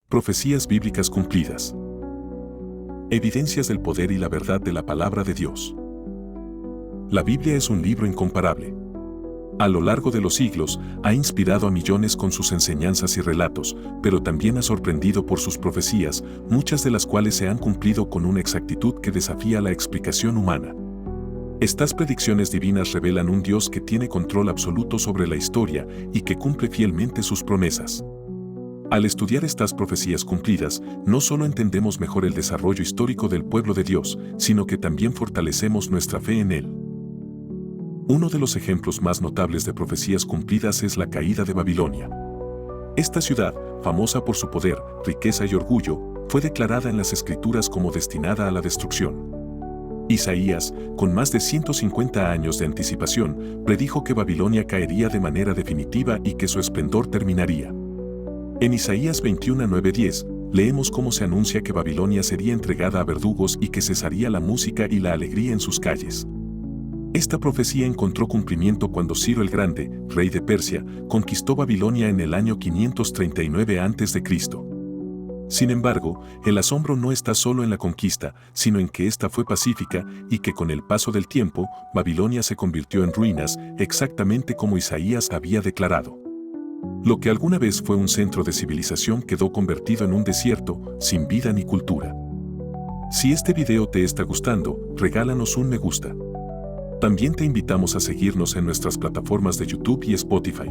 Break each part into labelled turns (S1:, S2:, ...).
S1: Profecías bíblicas cumplidas. Evidencias del poder y la verdad de la palabra de Dios. La Biblia es un libro incomparable. A lo largo de los siglos, ha inspirado a millones con sus enseñanzas y relatos, pero también ha sorprendido por sus profecías, muchas de las cuales se han cumplido con una exactitud que desafía la explicación humana. Estas predicciones divinas revelan un Dios que tiene control absoluto sobre la historia y que cumple fielmente sus promesas. Al estudiar estas profecías cumplidas, no solo entendemos mejor el desarrollo histórico del pueblo de Dios, sino que también fortalecemos nuestra fe en Él. Uno de los ejemplos más notables de profecías cumplidas es la caída de Babilonia. Esta ciudad, famosa por su poder, riqueza y orgullo, fue declarada en las Escrituras como destinada a la destrucción. Isaías, con más de 150 años de anticipación, predijo que Babilonia caería de manera definitiva y que su esplendor terminaría. En Isaías 21:9-10, leemos cómo se anuncia que Babilonia sería entregada a verdugos y que cesaría la música y la alegría en sus calles. Esta profecía encontró cumplimiento cuando Ciro el Grande, rey de Persia, conquistó Babilonia en el año 539 a.C. Sin embargo, el asombro no está solo en la conquista, sino en que ésta fue pacífica y que con el paso del tiempo, Babilonia se convirtió en ruinas, exactamente como Isaías había declarado. Lo que alguna vez fue un centro de civilización quedó convertido en un desierto, sin vida ni cultura. Si este video te está gustando, regálanos un me gusta. También te invitamos a seguirnos en nuestras plataformas de YouTube y Spotify.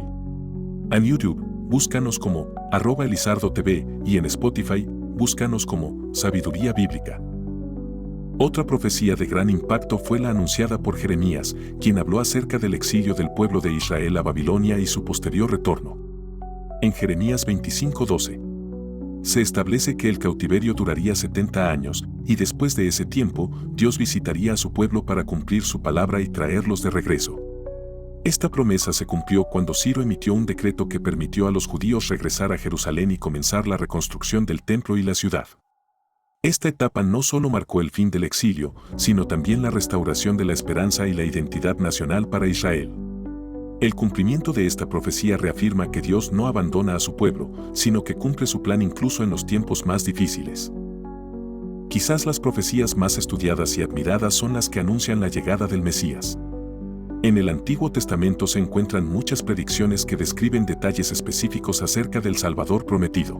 S1: En YouTube, búscanos como @elizardotv y en Spotify, búscanos como Sabiduría Bíblica. Otra profecía de gran impacto fue la anunciada por Jeremías, quien habló acerca del exilio del pueblo de Israel a Babilonia y su posterior retorno. En Jeremías 25:12, se establece que el cautiverio duraría 70 años, y después de ese tiempo, Dios visitaría a su pueblo para cumplir su palabra y traerlos de regreso. Esta promesa se cumplió cuando Ciro emitió un decreto que permitió a los judíos regresar a Jerusalén y comenzar la reconstrucción del templo y la ciudad. Esta etapa no solo marcó el fin del exilio, sino también la restauración de la esperanza y la identidad nacional para Israel. El cumplimiento de esta profecía reafirma que Dios no abandona a su pueblo, sino que cumple su plan incluso en los tiempos más difíciles. Quizás las profecías más estudiadas y admiradas son las que anuncian la llegada del Mesías. En el Antiguo Testamento se encuentran muchas predicciones que describen detalles específicos acerca del Salvador prometido.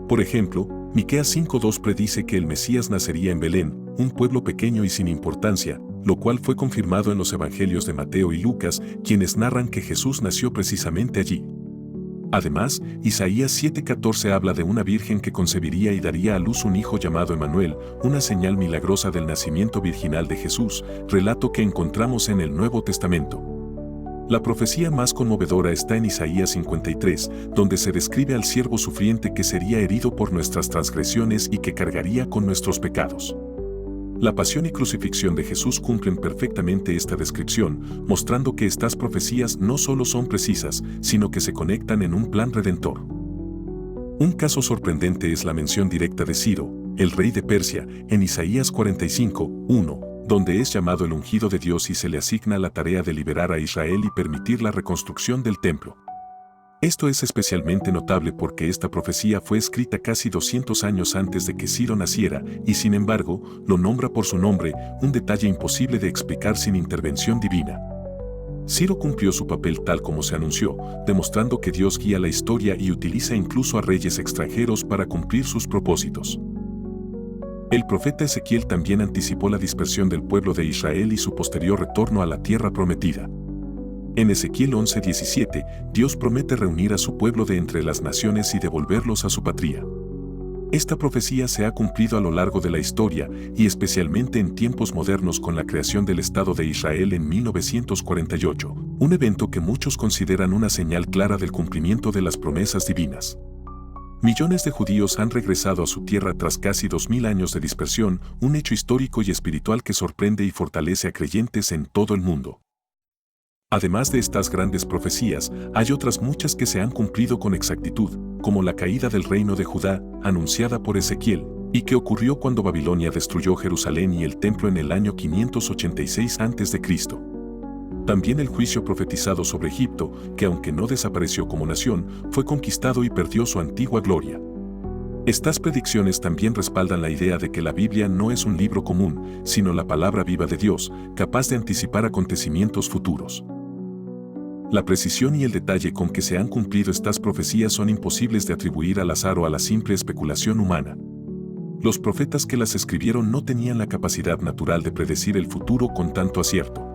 S1: Por ejemplo, Miqueas 5:2 predice que el Mesías nacería en Belén, un pueblo pequeño y sin importancia, lo cual fue confirmado en los evangelios de Mateo y Lucas, quienes narran que Jesús nació precisamente allí. Además, Isaías 7:14 habla de una virgen que concebiría y daría a luz un hijo llamado Emanuel, una señal milagrosa del nacimiento virginal de Jesús, relato que encontramos en el Nuevo Testamento. La profecía más conmovedora está en Isaías 53, donde se describe al siervo sufriente que sería herido por nuestras transgresiones y que cargaría con nuestros pecados. La pasión y crucifixión de Jesús cumplen perfectamente esta descripción, mostrando que estas profecías no solo son precisas, sino que se conectan en un plan redentor. Un caso sorprendente es la mención directa de Ciro, el rey de Persia, en Isaías 45:1, donde es llamado el ungido de Dios y se le asigna la tarea de liberar a Israel y permitir la reconstrucción del templo. Esto es especialmente notable porque esta profecía fue escrita casi 200 años antes de que Ciro naciera y sin embargo lo nombra por su nombre, un detalle imposible de explicar sin intervención divina. Ciro cumplió su papel tal como se anunció, demostrando que Dios guía la historia y utiliza incluso a reyes extranjeros para cumplir sus propósitos. El profeta Ezequiel también anticipó la dispersión del pueblo de Israel y su posterior retorno a la tierra prometida. En Ezequiel 11:17, Dios promete reunir a su pueblo de entre las naciones y devolverlos a su patria. Esta profecía se ha cumplido a lo largo de la historia y especialmente en tiempos modernos con la creación del Estado de Israel en 1948, un evento que muchos consideran una señal clara del cumplimiento de las promesas divinas. Millones de judíos han regresado a su tierra tras casi 2000 años de dispersión, un hecho histórico y espiritual que sorprende y fortalece a creyentes en todo el mundo. Además de estas grandes profecías, hay otras muchas que se han cumplido con exactitud, como la caída del reino de Judá, anunciada por Ezequiel, y que ocurrió cuando Babilonia destruyó Jerusalén y el templo en el año 586 a.C. También el juicio profetizado sobre Egipto, que aunque no desapareció como nación, fue conquistado y perdió su antigua gloria. Estas predicciones también respaldan la idea de que la Biblia no es un libro común, sino la palabra viva de Dios, capaz de anticipar acontecimientos futuros. La precisión y el detalle con que se han cumplido estas profecías son imposibles de atribuir al azar o a la simple especulación humana. Los profetas que las escribieron no tenían la capacidad natural de predecir el futuro con tanto acierto.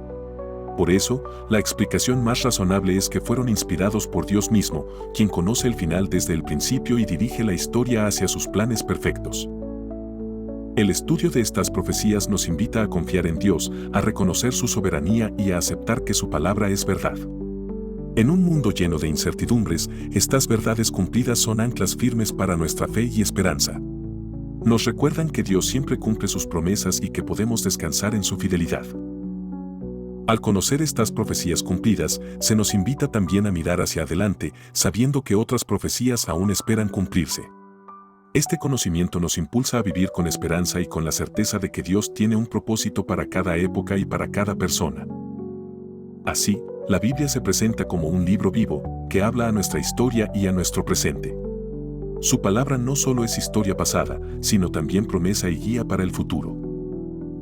S1: Por eso, la explicación más razonable es que fueron inspirados por Dios mismo, quien conoce el final desde el principio y dirige la historia hacia sus planes perfectos. El estudio de estas profecías nos invita a confiar en Dios, a reconocer su soberanía y a aceptar que su palabra es verdad. En un mundo lleno de incertidumbres, estas verdades cumplidas son anclas firmes para nuestra fe y esperanza. Nos recuerdan que Dios siempre cumple sus promesas y que podemos descansar en su fidelidad. Al conocer estas profecías cumplidas, se nos invita también a mirar hacia adelante, sabiendo que otras profecías aún esperan cumplirse. Este conocimiento nos impulsa a vivir con esperanza y con la certeza de que Dios tiene un propósito para cada época y para cada persona. Así, la Biblia se presenta como un libro vivo, que habla a nuestra historia y a nuestro presente. Su palabra no solo es historia pasada, sino también promesa y guía para el futuro.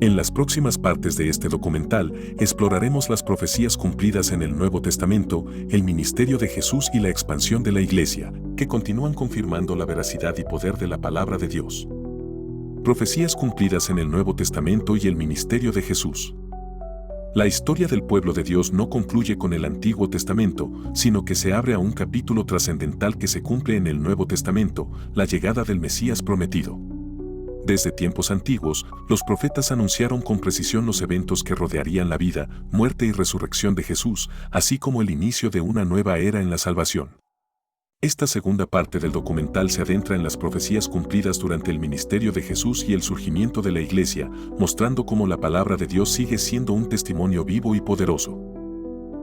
S1: En las próximas partes de este documental, exploraremos las profecías cumplidas en el Nuevo Testamento, el ministerio de Jesús y la expansión de la Iglesia, que continúan confirmando la veracidad y poder de la palabra de Dios. Profecías cumplidas en el Nuevo Testamento y el ministerio de Jesús. La historia del pueblo de Dios no concluye con el Antiguo Testamento, sino que se abre a un capítulo trascendental que se cumple en el Nuevo Testamento, la llegada del Mesías prometido. Desde tiempos antiguos, los profetas anunciaron con precisión los eventos que rodearían la vida, muerte y resurrección de Jesús, así como el inicio de una nueva era en la salvación. Esta segunda parte del documental se adentra en las profecías cumplidas durante el ministerio de Jesús y el surgimiento de la Iglesia, mostrando cómo la palabra de Dios sigue siendo un testimonio vivo y poderoso.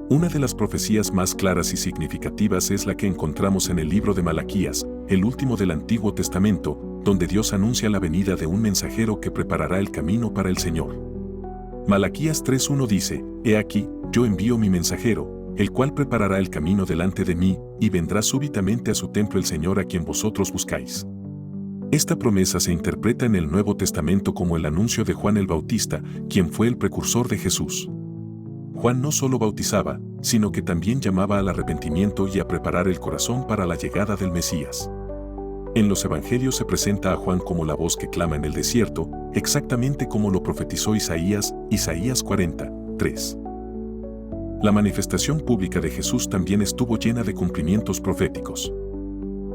S1: Una de las profecías más claras y significativas es la que encontramos en el libro de Malaquías, el último del Antiguo Testamento, donde Dios anuncia la venida de un mensajero que preparará el camino para el Señor. Malaquías 3:1 dice: «He aquí, yo envío mi mensajero, el cual preparará el camino delante de mí, y vendrá súbitamente a su templo el Señor a quien vosotros buscáis». Esta promesa se interpreta en el Nuevo Testamento como el anuncio de Juan el Bautista, quien fue el precursor de Jesús. Juan no solo bautizaba, sino que también llamaba al arrepentimiento y a preparar el corazón para la llegada del Mesías. En los Evangelios se presenta a Juan como la voz que clama en el desierto, exactamente como lo profetizó Isaías 40:3. La manifestación pública de Jesús también estuvo llena de cumplimientos proféticos.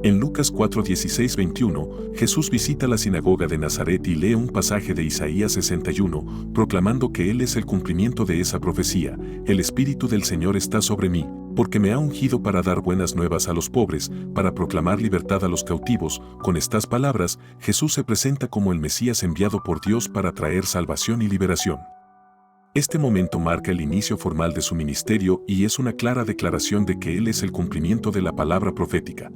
S1: En Lucas 4:16-21, Jesús visita la sinagoga de Nazaret y lee un pasaje de Isaías 61, proclamando que Él es el cumplimiento de esa profecía: «El Espíritu del Señor está sobre mí, porque me ha ungido para dar buenas nuevas a los pobres, para proclamar libertad a los cautivos». Con estas palabras, Jesús se presenta como el Mesías enviado por Dios para traer salvación y liberación. Este momento marca el inicio formal de su ministerio y es una clara declaración de que Él es el cumplimiento de la palabra profética.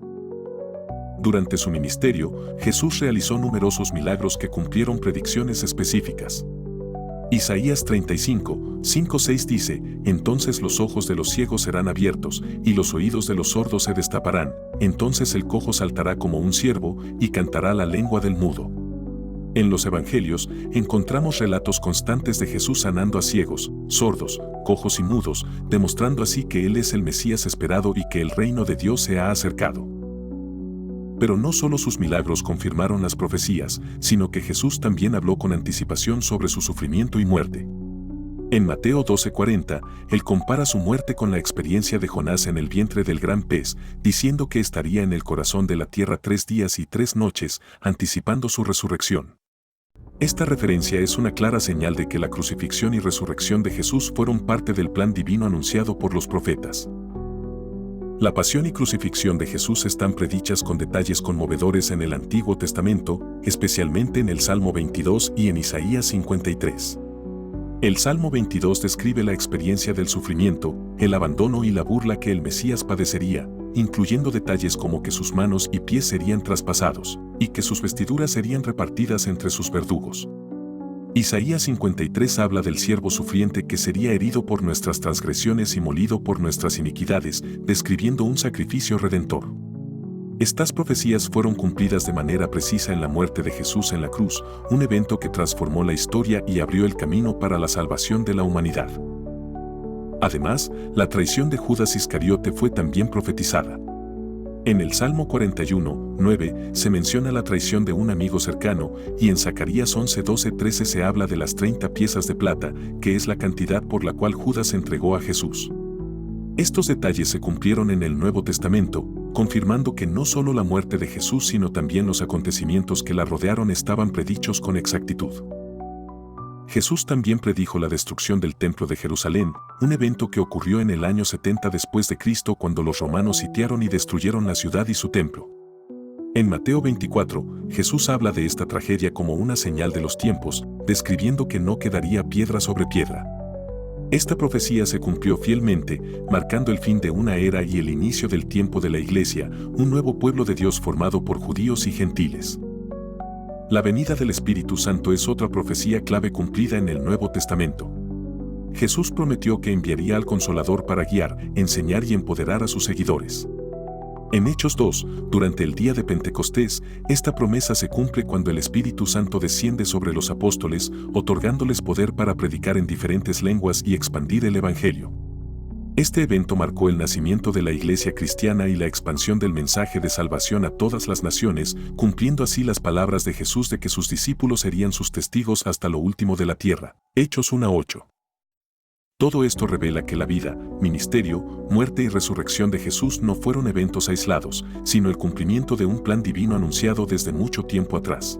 S1: Durante su ministerio, Jesús realizó numerosos milagros que cumplieron predicciones específicas. Isaías 35:5-6 dice: «Entonces los ojos de los ciegos serán abiertos, y los oídos de los sordos se destaparán, entonces el cojo saltará como un ciervo, y cantará la lengua del mudo». En los Evangelios, encontramos relatos constantes de Jesús sanando a ciegos, sordos, cojos y mudos, demostrando así que Él es el Mesías esperado y que el reino de Dios se ha acercado. Pero no solo sus milagros confirmaron las profecías, sino que Jesús también habló con anticipación sobre su sufrimiento y muerte. En Mateo 12:40, Él compara su muerte con la experiencia de Jonás en el vientre del gran pez, diciendo que estaría en el corazón de la tierra 3 días y 3 noches, anticipando su resurrección. Esta referencia es una clara señal de que la crucifixión y resurrección de Jesús fueron parte del plan divino anunciado por los profetas. La pasión y crucifixión de Jesús están predichas con detalles conmovedores en el Antiguo Testamento, especialmente en el Salmo 22 y en Isaías 53. El Salmo 22 describe la experiencia del sufrimiento, el abandono y la burla que el Mesías padecería, incluyendo detalles como que sus manos y pies serían traspasados, y que sus vestiduras serían repartidas entre sus verdugos. Isaías 53 habla del siervo sufriente que sería herido por nuestras transgresiones y molido por nuestras iniquidades, describiendo un sacrificio redentor. Estas profecías fueron cumplidas de manera precisa en la muerte de Jesús en la cruz, un evento que transformó la historia y abrió el camino para la salvación de la humanidad. Además, la traición de Judas Iscariote fue también profetizada. En el Salmo 41, 9, se menciona la traición de un amigo cercano, y en Zacarías 11, 12, 13 se habla de las 30 piezas de plata, que es la cantidad por la cual Judas entregó a Jesús. Estos detalles se cumplieron en el Nuevo Testamento, confirmando que no solo la muerte de Jesús sino también los acontecimientos que la rodearon estaban predichos con exactitud. Jesús también predijo la destrucción del Templo de Jerusalén, un evento que ocurrió en el año 70 después de Cristo cuando los romanos sitiaron y destruyeron la ciudad y su templo. En Mateo 24, Jesús habla de esta tragedia como una señal de los tiempos, describiendo que no quedaría piedra sobre piedra. Esta profecía se cumplió fielmente, marcando el fin de una era y el inicio del tiempo de la Iglesia, un nuevo pueblo de Dios formado por judíos y gentiles. La venida del Espíritu Santo es otra profecía clave cumplida en el Nuevo Testamento. Jesús prometió que enviaría al Consolador para guiar, enseñar y empoderar a sus seguidores. En Hechos 2, durante el día de Pentecostés, esta promesa se cumple cuando el Espíritu Santo desciende sobre los apóstoles, otorgándoles poder para predicar en diferentes lenguas y expandir el Evangelio. Este evento marcó el nacimiento de la Iglesia cristiana y la expansión del mensaje de salvación a todas las naciones, cumpliendo así las palabras de Jesús de que sus discípulos serían sus testigos hasta lo último de la tierra. Hechos 1:8. Todo esto revela que la vida, ministerio, muerte y resurrección de Jesús no fueron eventos aislados, sino el cumplimiento de un plan divino anunciado desde mucho tiempo atrás.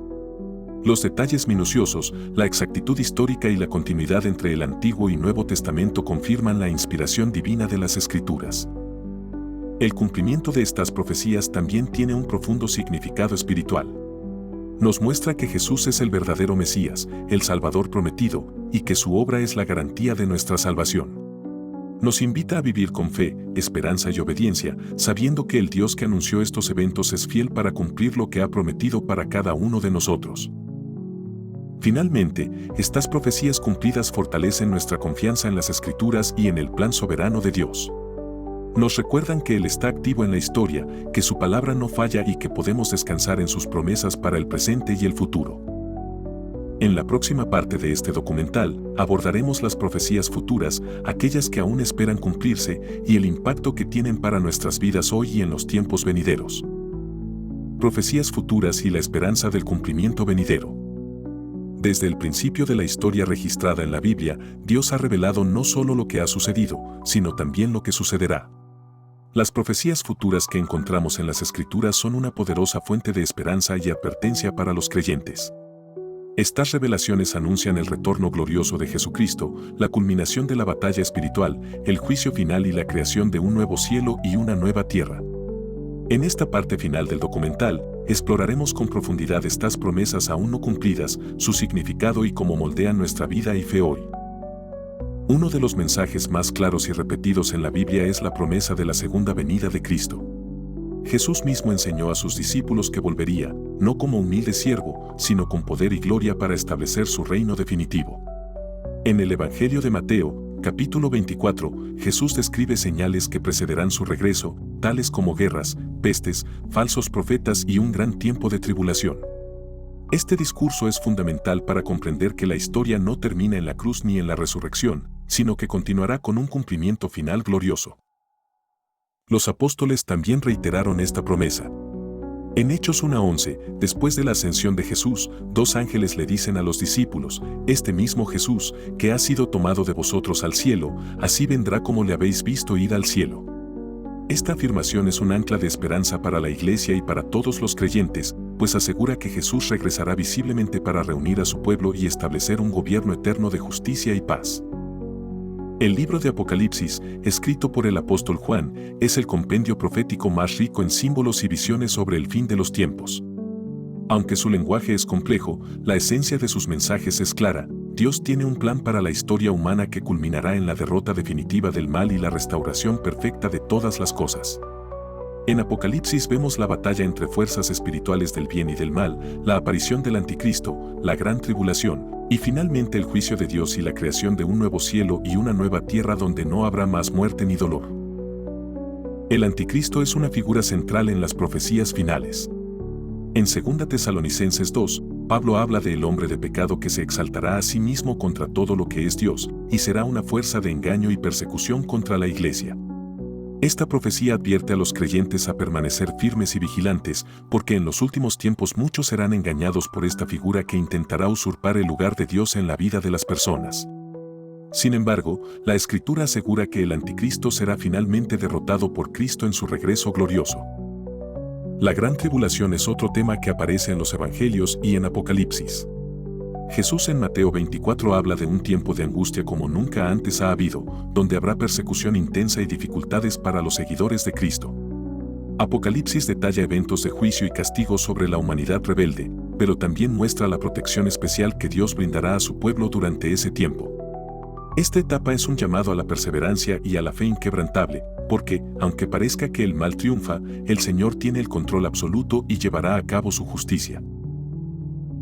S1: Los detalles minuciosos, la exactitud histórica y la continuidad entre el Antiguo y Nuevo Testamento confirman la inspiración divina de las Escrituras. El cumplimiento de estas profecías también tiene un profundo significado espiritual. Nos muestra que Jesús es el verdadero Mesías, el Salvador prometido, y que su obra es la garantía de nuestra salvación. Nos invita a vivir con fe, esperanza y obediencia, sabiendo que el Dios que anunció estos eventos es fiel para cumplir lo que ha prometido para cada uno de nosotros. Finalmente, estas profecías cumplidas fortalecen nuestra confianza en las Escrituras y en el plan soberano de Dios. Nos recuerdan que Él está activo en la historia, que su palabra no falla y que podemos descansar en sus promesas para el presente y el futuro. En la próxima parte de este documental, abordaremos las profecías futuras, aquellas que aún esperan cumplirse, y el impacto que tienen para nuestras vidas hoy y en los tiempos venideros. Profecías futuras y la esperanza del cumplimiento venidero. Desde el principio de la historia registrada en la Biblia, Dios ha revelado no solo lo que ha sucedido, sino también lo que sucederá. Las profecías futuras que encontramos en las Escrituras son una poderosa fuente de esperanza y advertencia para los creyentes. Estas revelaciones anuncian el retorno glorioso de Jesucristo, la culminación de la batalla espiritual, el juicio final y la creación de un nuevo cielo y una nueva tierra. En esta parte final del documental, exploraremos con profundidad estas promesas aún no cumplidas, su significado y cómo moldean nuestra vida y fe hoy. Uno de los mensajes más claros y repetidos en la Biblia es la promesa de la segunda venida de Cristo. Jesús mismo enseñó a sus discípulos que volvería, no como humilde siervo, sino con poder y gloria para establecer su reino definitivo. En el Evangelio de Mateo, capítulo 24, Jesús describe señales que precederán su regreso, tales como guerras, pestes, falsos profetas y un gran tiempo de tribulación. Este discurso es fundamental para comprender que la historia no termina en la cruz ni en la resurrección, sino que continuará con un cumplimiento final glorioso. Los apóstoles también reiteraron esta promesa. En Hechos 1:11, después de la ascensión de Jesús, 2 ángeles le dicen a los discípulos: este mismo Jesús, que ha sido tomado de vosotros al cielo, así vendrá como le habéis visto ir al cielo. Esta afirmación es un ancla de esperanza para la Iglesia y para todos los creyentes, pues asegura que Jesús regresará visiblemente para reunir a su pueblo y establecer un gobierno eterno de justicia y paz. El libro de Apocalipsis, escrito por el apóstol Juan, es el compendio profético más rico en símbolos y visiones sobre el fin de los tiempos. Aunque su lenguaje es complejo, la esencia de sus mensajes es clara. Dios tiene un plan para la historia humana que culminará en la derrota definitiva del mal y la restauración perfecta de todas las cosas. En Apocalipsis vemos la batalla entre fuerzas espirituales del bien y del mal, la aparición del anticristo, la gran tribulación, y finalmente el juicio de Dios y la creación de un nuevo cielo y una nueva tierra donde no habrá más muerte ni dolor. El anticristo es una figura central en las profecías finales. En 2 Tesalonicenses 2, Pablo habla del hombre de pecado que se exaltará a sí mismo contra todo lo que es Dios, y será una fuerza de engaño y persecución contra la iglesia. Esta profecía advierte a los creyentes a permanecer firmes y vigilantes, porque en los últimos tiempos muchos serán engañados por esta figura que intentará usurpar el lugar de Dios en la vida de las personas. Sin embargo, la Escritura asegura que el anticristo será finalmente derrotado por Cristo en su regreso glorioso. La gran tribulación es otro tema que aparece en los Evangelios y en Apocalipsis. Jesús en Mateo 24 habla de un tiempo de angustia como nunca antes ha habido, donde habrá persecución intensa y dificultades para los seguidores de Cristo. Apocalipsis detalla eventos de juicio y castigo sobre la humanidad rebelde, pero también muestra la protección especial que Dios brindará a su pueblo durante ese tiempo. Esta etapa es un llamado a la perseverancia y a la fe inquebrantable, porque, aunque parezca que el mal triunfa, el Señor tiene el control absoluto y llevará a cabo su justicia.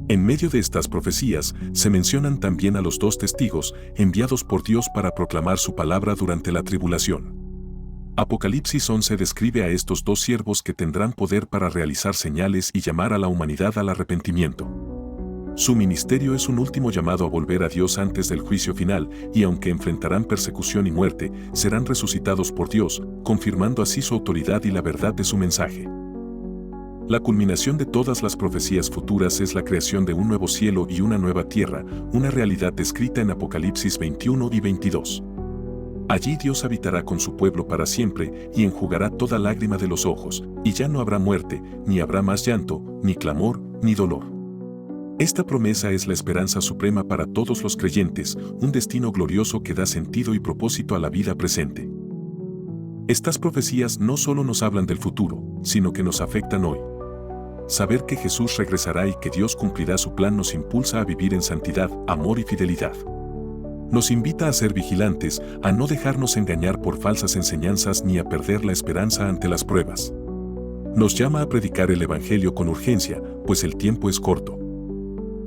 S1: En medio de estas profecías, se mencionan también a los 2 testigos, enviados por Dios para proclamar su palabra durante la tribulación. Apocalipsis 11 describe a estos 2 siervos que tendrán poder para realizar señales y llamar a la humanidad al arrepentimiento. Su ministerio es un último llamado a volver a Dios antes del juicio final, y aunque enfrentarán persecución y muerte, serán resucitados por Dios, confirmando así su autoridad y la verdad de su mensaje. La culminación de todas las profecías futuras es la creación de un nuevo cielo y una nueva tierra, una realidad descrita en Apocalipsis 21 y 22. Allí Dios habitará con su pueblo para siempre y enjugará toda lágrima de los ojos, y ya no habrá muerte, ni habrá más llanto, ni clamor, ni dolor. Esta promesa es la esperanza suprema para todos los creyentes, un destino glorioso que da sentido y propósito a la vida presente. Estas profecías no solo nos hablan del futuro, sino que nos afectan hoy. Saber que Jesús regresará y que Dios cumplirá su plan nos impulsa a vivir en santidad, amor y fidelidad. Nos invita a ser vigilantes, a no dejarnos engañar por falsas enseñanzas ni a perder la esperanza ante las pruebas. Nos llama a predicar el Evangelio con urgencia, pues el tiempo es corto.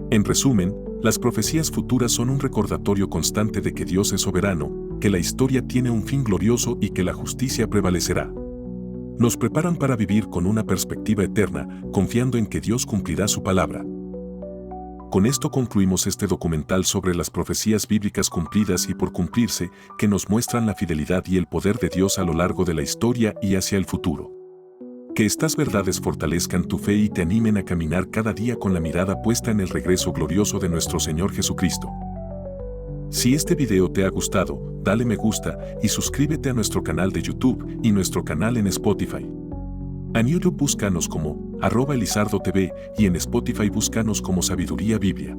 S1: En resumen, las profecías futuras son un recordatorio constante de que Dios es soberano, que la historia tiene un fin glorioso y que la justicia prevalecerá. Nos preparan para vivir con una perspectiva eterna, confiando en que Dios cumplirá su palabra. Con esto concluimos este documental sobre las profecías bíblicas cumplidas y por cumplirse, que nos muestran la fidelidad y el poder de Dios a lo largo de la historia y hacia el futuro. Que estas verdades fortalezcan tu fe y te animen a caminar cada día con la mirada puesta en el regreso glorioso de nuestro Señor Jesucristo. Si este video te ha gustado, dale me gusta y suscríbete a nuestro canal de YouTube y nuestro canal en Spotify. En YouTube búscanos como @elizardotv y en Spotify búscanos como Sabiduría Biblia.